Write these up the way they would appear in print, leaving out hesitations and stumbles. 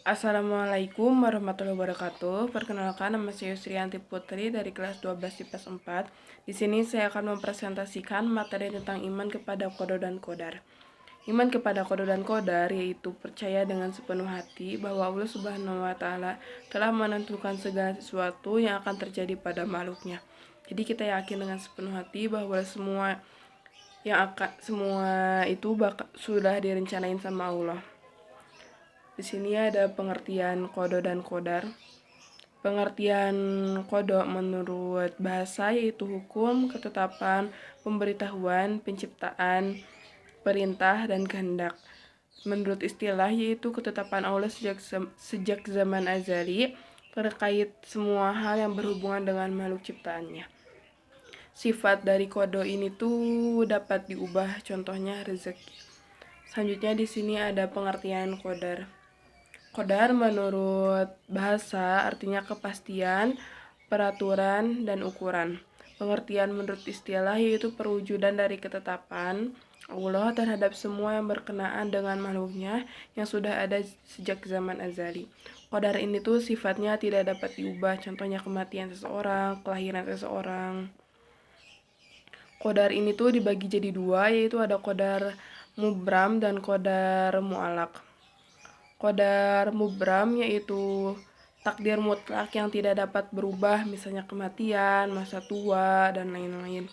Assalamualaikum warahmatullahi wabarakatuh. Perkenalkan, nama saya Yusrianti Putri dari kelas 12 IPS 4. Di sini saya akan mempresentasikan materi tentang iman kepada qada dan qadar. Iman kepada qada dan qadar yaitu percaya dengan sepenuh hati bahwa Allah Subhanahu wa taala telah menentukan segala sesuatu yang akan terjadi pada makhluknya. Jadi kita yakin dengan sepenuh hati bahwa semua itu sudah direncanain sama Allah. Di sini ada pengertian qada dan qadar. Pengertian qada menurut bahasa yaitu hukum, ketetapan, pemberitahuan, penciptaan, perintah, dan kehendak. Menurut istilah yaitu ketetapan Allah sejak zaman azali terkait semua hal yang berhubungan dengan makhluk ciptaannya. Sifat dari qada ini tuh dapat diubah, contohnya rezeki. Selanjutnya di sini ada pengertian qadar. Qadar menurut bahasa artinya kepastian, peraturan, dan ukuran. Pengertian menurut istilah yaitu perwujudan dari ketetapan Allah terhadap semua yang berkenaan dengan makhluknya yang sudah ada sejak zaman azali. Qadar ini tuh sifatnya tidak dapat diubah, contohnya kematian seseorang, kelahiran seseorang. Qadar ini tuh dibagi jadi dua, yaitu ada qadar mubram dan qadar mu'alaq. Qadar mubram yaitu takdir mutlak yang tidak dapat berubah, misalnya kematian, masa tua, dan lain-lain.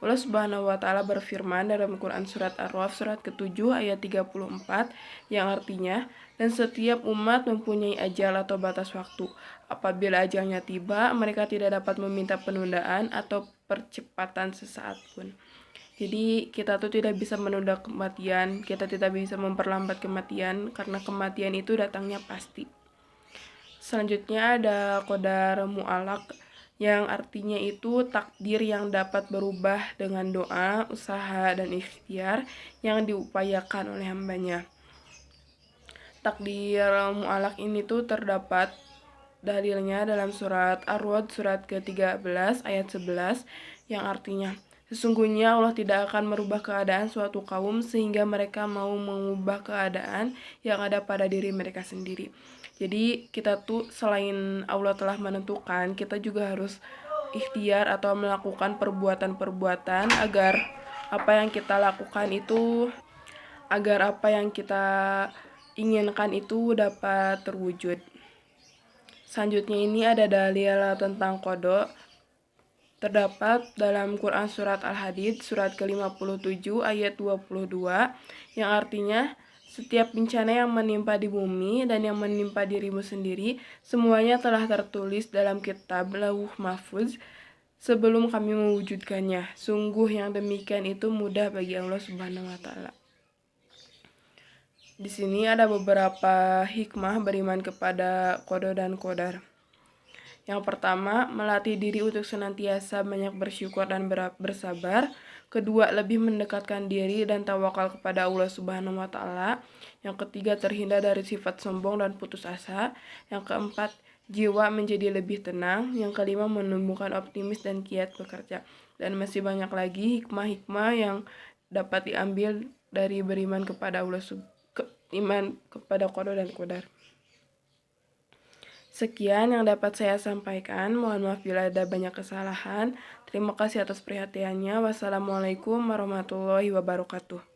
Allah Subhanahu wa taala berfirman dalam Quran surat Ar-Ra'd surat ke-7 ayat 34 yang artinya, dan setiap umat mempunyai ajal atau batas waktu. Apabila ajalnya tiba, mereka tidak dapat meminta penundaan atau percepatan sesaat pun. Jadi kita tuh tidak bisa menunda kematian, kita tidak bisa memperlambat kematian karena kematian itu datangnya pasti. Selanjutnya ada qadar mu'alaq yang artinya itu takdir yang dapat berubah dengan doa, usaha, dan ikhtiar yang diupayakan oleh hambanya. Takdir mu'alaq ini tuh terdapat dalilnya dalam surat Ar-Ra'd surat ke-13 ayat 11 yang artinya, sesungguhnya Allah tidak akan merubah keadaan suatu kaum sehingga mereka mau mengubah keadaan yang ada pada diri mereka sendiri. Jadi kita tuh selain Allah telah menentukan, kita juga harus ikhtiar atau melakukan perbuatan-perbuatan agar apa yang kita inginkan itu dapat terwujud. Selanjutnya ini ada dalil tentang qada. Terdapat dalam Quran surat Al-Hadid surat ke-57 ayat 22 yang artinya, setiap bencana yang menimpa di bumi dan yang menimpa dirimu sendiri semuanya telah tertulis dalam kitab Lauh Mahfuz sebelum kami mewujudkannya. Sungguh yang demikian itu mudah bagi Allah Subhanahu wa taala. Di sini ada beberapa hikmah beriman kepada qada dan qadar. Yang pertama, melatih diri untuk senantiasa banyak bersyukur dan bersabar. Kedua, lebih mendekatkan diri dan tawakal kepada Allah Subhanahu wa taala. Yang ketiga, terhindar dari sifat sombong dan putus asa. Yang keempat, jiwa menjadi lebih tenang. Yang kelima, menumbuhkan optimis dan giat bekerja. Dan masih banyak lagi hikmah-hikmah yang dapat diambil dari beriman kepada iman kepada qada dan qadar. Sekian yang dapat saya sampaikan. Mohon maaf bila ada banyak kesalahan. Terima kasih atas perhatiannya. Wassalamualaikum warahmatullahi wabarakatuh.